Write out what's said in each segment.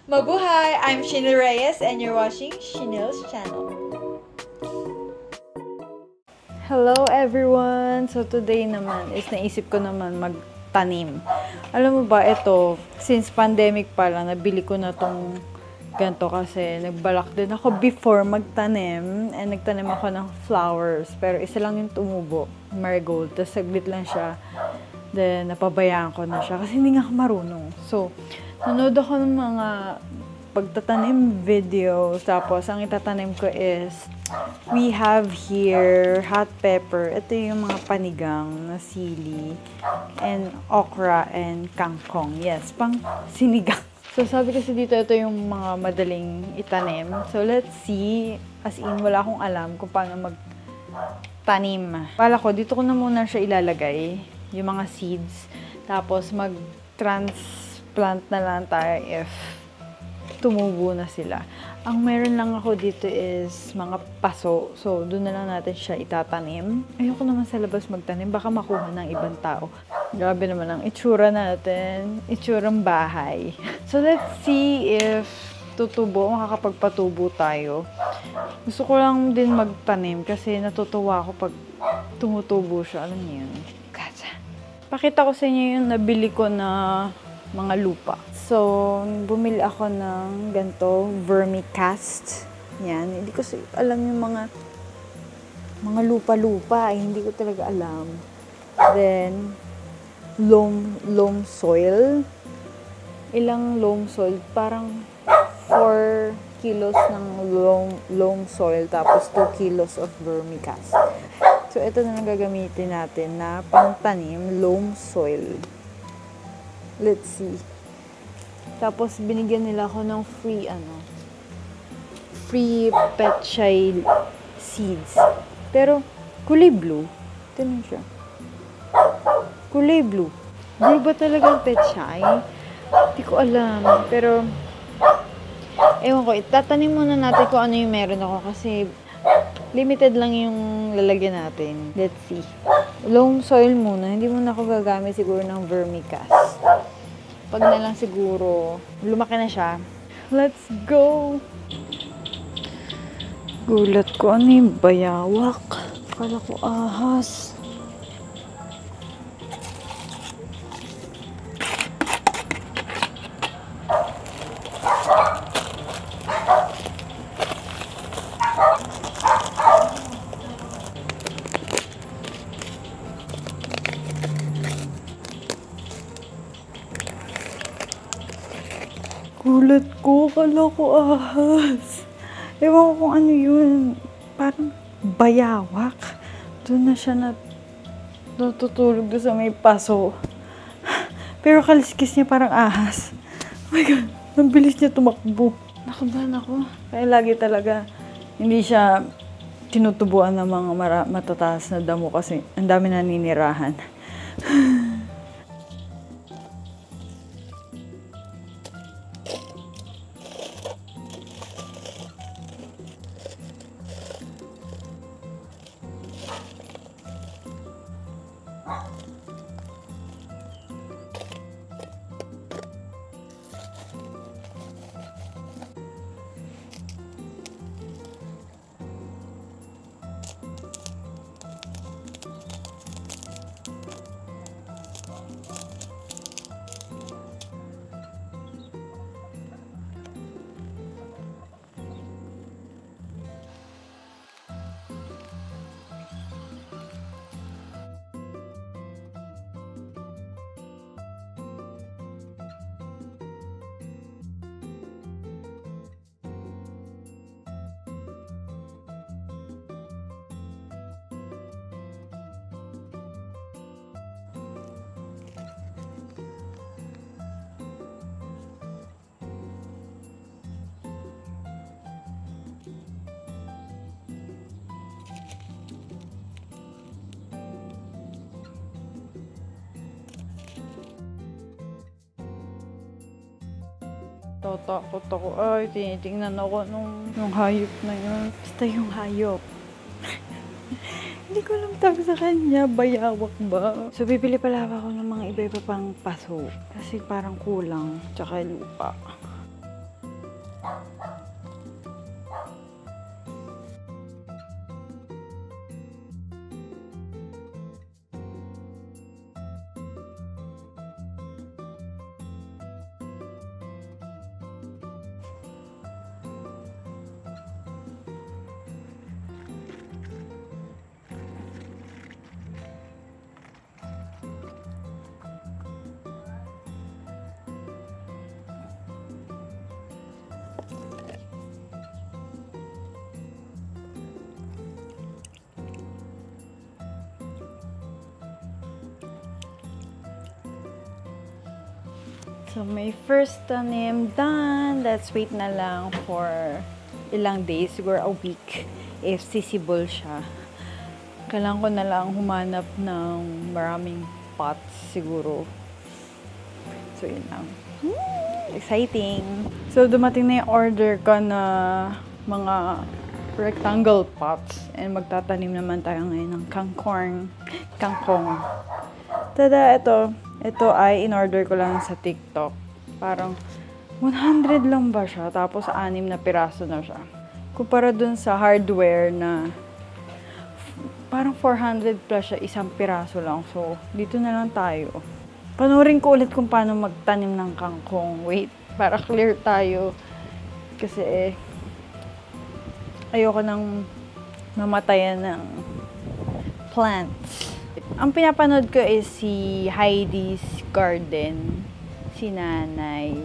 Mabuhay! I'm Shinil Reyes and you're watching Shinil's channel. Hello everyone! So today naman is naisip ko naman magtanim. Alam mo ba, ito, since pandemic pa lang, nabili ko na tong ganito kasi nagbalak din ako before magtanim and nagtanim ako ng flowers. Pero isa lang yung tumubo, marigold. Tapos saglit lang siya. Then napabayaan ko na siya kasi hindi nga ako marunong. So, nanood ako ng mga pagtatanim videos. Tapos, ang itatanim ko is, we have here hot pepper. Ito yung mga panigang na sili. And okra and kangkong. Yes, pang sinigang. So, sabi kasi dito, ito yung mga madaling itanim. So, let's see. As in, wala akong alam kung paano magtanim. Pala ko, dito ko na muna siya ilalagay. Yung mga seeds. Tapos, mag-transplant na lang tayo if tumubo na sila. Ang meron lang ako dito is mga paso. So, doon na lang natin siya itatanim. Ayoko naman sa labas magtanim. Baka makuha ng ibang tao. Grabe naman ang itsura natin. Itsurang bahay. So, let's see if tutubo. Makakapagpatubo tayo. Gusto ko lang din magtanim kasi natutuwa ako pag tumutubo siya. Alam niyo yun? Pakita ko sa inyo yung nabili ko na mga lupa. So, bumili ako ng ganito, vermicast. Yan. Hindi ko alam yung mga lupa-lupa. Hindi ko talaga alam. Then, loam soil. Ilang loam soil? Parang 4 kilos ng loam soil tapos 2 kilos of vermicast. So, ito na lang gagamitin natin na pangtanim, loam soil. Let's see. Tapos, binigyan nila ako ng free petchay seeds. Pero, kulay blue. Tignan siya. Kulay blue. Blue ba talaga ang petchay? Hindi ko alam. Pero, ewan ko, itatanim muna natin kung ano yung meron ako kasi limited lang yung lalagyan natin. Let's see. Loam soil muna. Hindi muna ako gagamit siguro ng vermicast. Pag na lang siguro, lumaki na siya. Let's go! Gulat ko. Ano yung bayawak? Akala ko ahas. Gulat ko, akala ko ahas. Ewan ko kung ano yun. Parang bayawak. Doon na siya natutulog doon sa may paso. Pero kaliskis niya parang ahas. Oh my God, ang bilis niya tumakbo. Nakabahan ako. Kaya lagi talaga hindi siya tinutubuan ng mga matataas na damo kasi ang dami naninirahan. Tatakot ako. Ay, tinitingnan ako nung hayop na yun. Basta yung hayop. Hindi ko alam tawag sa kanya. Bayawak ba? So, bibili pala ako ng mga iba-iba pang paso. Kasi parang kulang. Tsaka lupa. So, may first tanim done. Let's wait na lang for ilang days, siguro a week, if sisibol siya. Kailangan ko na lang humanap ng maraming pots siguro. So, yun lang. Exciting! So, dumating na yung order ko na mga rectangle pots. And magtatanim naman tayo ngayon ng kangkong. Tada, ito. Ito ay in-order ko lang sa TikTok. Parang 100 lang ba siya? Tapos 6 na piraso na siya. Kumpara dun sa hardware na parang 400 plus siya, isang piraso lang. So, dito na lang tayo. Panoorin ko ulit kung paano magtanim ng kangkong. Wait, para clear tayo. Kasi ayoko nang mamatayan ng plants. Ang pinapanood ko is si Heidi's Garden, si nanay.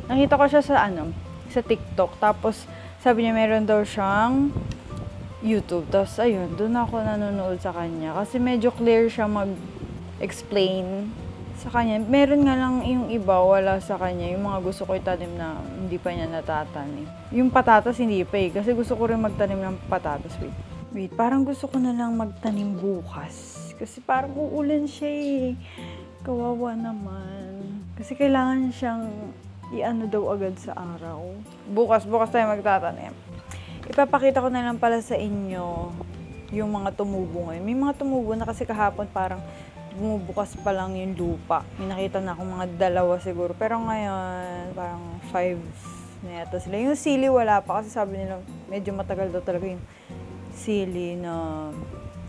Nakita ko siya sa TikTok. Tapos, sabi niya meron daw siyang YouTube. Tapos, ayun, doon ako nanonood sa kanya. Kasi medyo clear siya mag-explain sa kanya. Meron nga lang yung iba, wala sa kanya. Yung mga gusto ko itanim na hindi pa niya natatanim. Yung patatas, hindi pa eh. Kasi gusto ko rin magtanim ng patatas. Wait, parang gusto ko na lang magtanim bukas. Kasi parang uulan siya eh. Kawawa naman. Kasi kailangan siyang i-ano daw agad sa araw. Bukas tayo magtatanim. Ipapakita ko na lang pala sa inyo yung mga tumubo ngayon. May mga tumubo na kasi kahapon parang bumubukas pa lang yung lupa. May nakita na akong mga 2 siguro. Pero ngayon, parang 5 na yata sila. Yung sili wala pa kasi sabi nila medyo matagal daw talaga yung sili na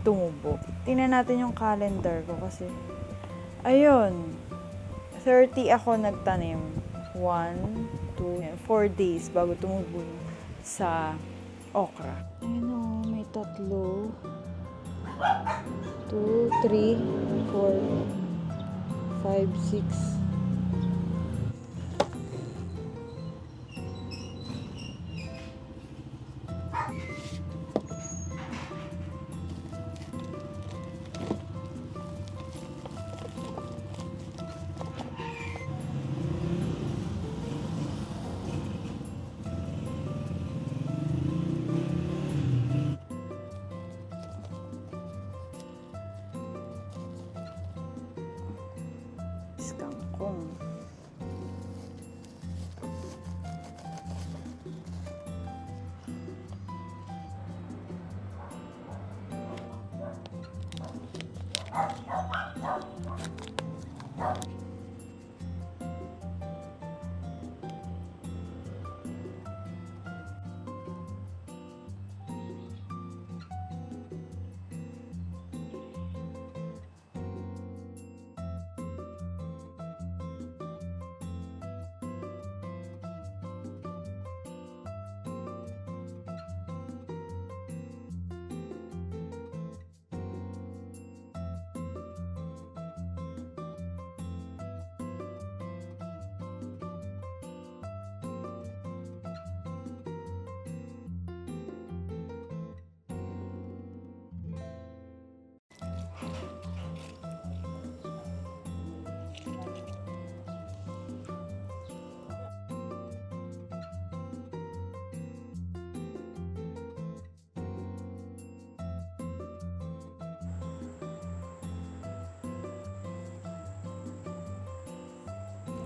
tumubo. Tingnan natin yung calendar ko kasi ayun, 30 ako nagtanim. 1, 2, 4 days bago tumubo sa okra. Ayun o, may 3. 2, 3, 4, 5, 6. Kangkong.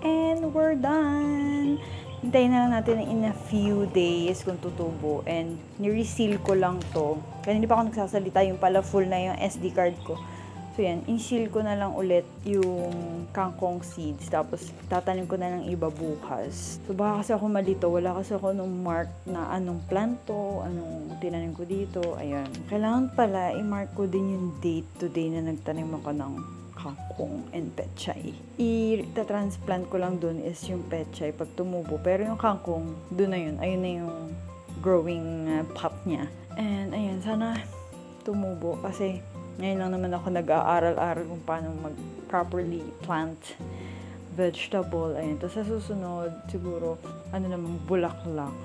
And we're done! Hintayin na lang natin in a few days kung tutubo. And ni-reseal ko lang to. Kasi hindi pa ako nagsasalita, yung pala full na yung SD card ko. So yan, in-seal ko na lang ulit yung kangkong seeds. Tapos tatanim ko na ng iba bukas. So baka kasi ako malito, wala kasi ako nung mark na anong plant to, anong tinanim ko dito. Ayan. Kailangan pala i-mark ko din yung date today na nagtanim ako ng kangkong and pechay. I-transplant ko lang dun is yung pechay pag tumubo. Pero yung kangkong, dun na yun. Ayun na yung growing pot niya. And ayan, sana tumubo kasi ngayon lang naman ako nag-aaral-aral kung paano mag-properly plant vegetable. Ayun. Tapos sa susunod, siguro, namang bulaklak.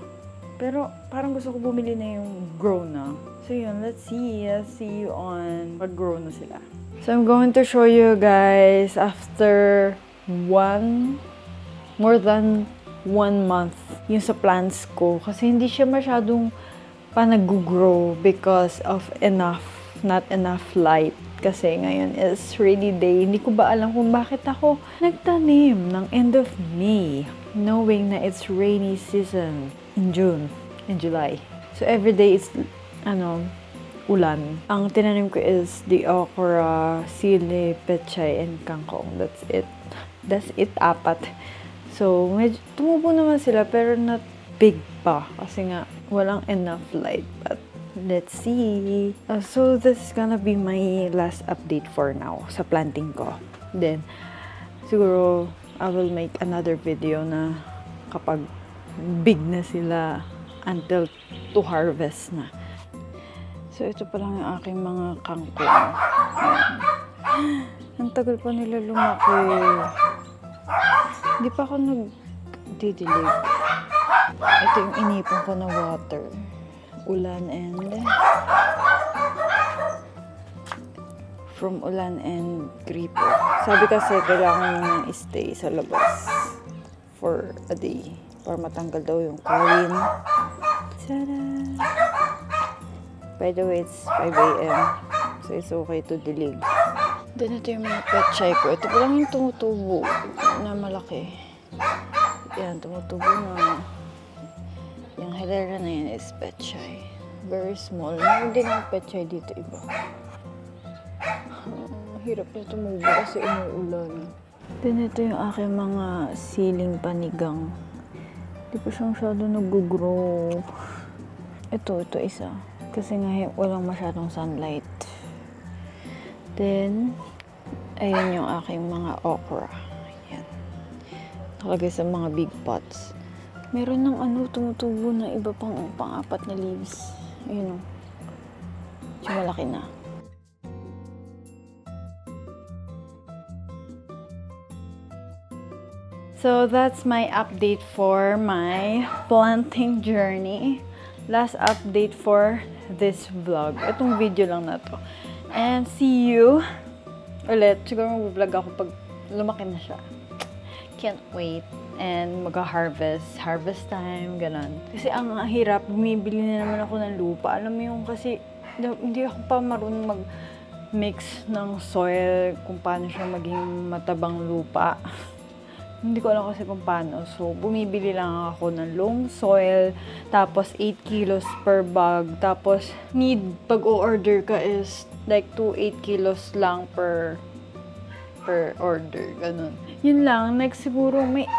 Pero parang gusto ko bumili na yung grow na. So yun, let's see. I'll see you on pag-grow na sila. So I'm going to show you guys after 1 more than 1 month yung sa plants ko. Kasi hindi siya masyadong nag-grow because of not enough light. Kasi ngayon is rainy day. Hindi ko ba alam kung bakit ako nagtanim ng end of May, knowing na it's rainy season in June and July. So every day is ulan. Ang tinanim ko is the okra, sili, pechay, and kangkong. That's it, 4. So, medyo tumubo naman sila pero not big pa kasi nga walang enough light. But let's see. So, this is gonna be my last update for now sa planting ko. Then, siguro I will make another video na kapag big na sila until to harvest na. So, ito pa lang yung aking mga kangkong. Ang tagal pa nila lumaki. Hindi pa ako nagdidilig. Ito yung inipon ko na water. Ulan and from ulan and gripo. Sabi kasi kailangan nyo i-stay sa labas for a day para matanggal daw yung chlorine. Tada! By the way, it's 5 a.m. So, it's okay to dilig. Then, ito yung mga pechay ko. Ito pa lang yung tumutubo na malaki. Yan, tumutubo na. Yung hilera na yan is pechay. Very small. Meron din ang pechay dito iba. Hirap na tumubo kasi umuulan. Then, ito yung aking mga siling panigang. Hindi pa siya masyado nag-grow. Ito isa. Kasi nga walang masyadong sunlight. Then, ayun yung aking mga okra. Ayan. Nakalagay sa mga big pots. Meron ng tumutubo na iba pang-4 na leaves. Ayun o. So, malaki na. So, that's my update for my planting journey. Last update for this vlog. Itong video lang na to. And see you ulit. Siguro mag-vlog ako pag lumaki na siya. Can't wait. And mag-harvest. Harvest time. Ganon. Kasi ang hirap, bumibili na naman ako ng lupa. Alam mo yung kasi hindi ako pa marunong mag-mix ng soil kung paano siya maging matabang lupa. Hindi ko alam kasi kung paano. So, bumibili lang ako ng loam soil. Tapos, 8 kilos per bag. Tapos, pag o-order ka is like 8 kilos lang per order. Ganun. Yun lang. Next, siguro, may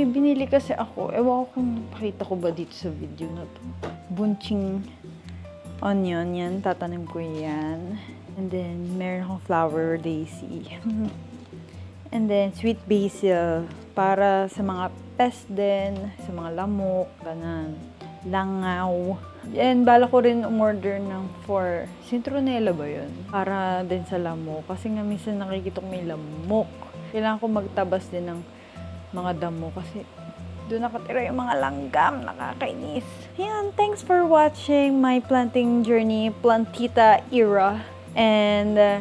binili kasi ako. Ewan ko kung napakita ko ba dito sa video na to. Bunching onion. Yan. Tatanim ko yan. And then, meron akong flower daisy. And then, sweet basil para sa mga pest din, sa mga lamok, ganan, langaw. And bala ko rin umorder ng for citronella ba yun? Para din sa lamok. Kasi nga minsan nakikita ko may lamok. Kailangan ko magtabas din ng mga damo kasi doon nakatira yung mga langgam. Nakakainis. Yan, thanks for watching my planting journey, plantita era. And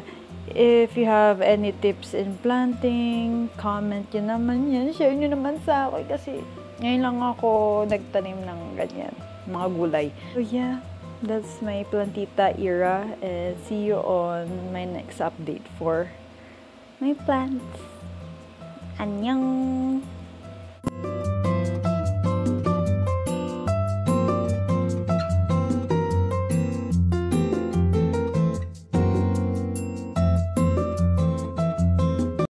if you have any tips in planting, comment nyo naman yan. Share nyo naman sa akin kasi ngayon lang ako nagtanim ng ganyan, mga gulay. So yeah, that's my plantita era and see you on my next update for my plants. Annyeong!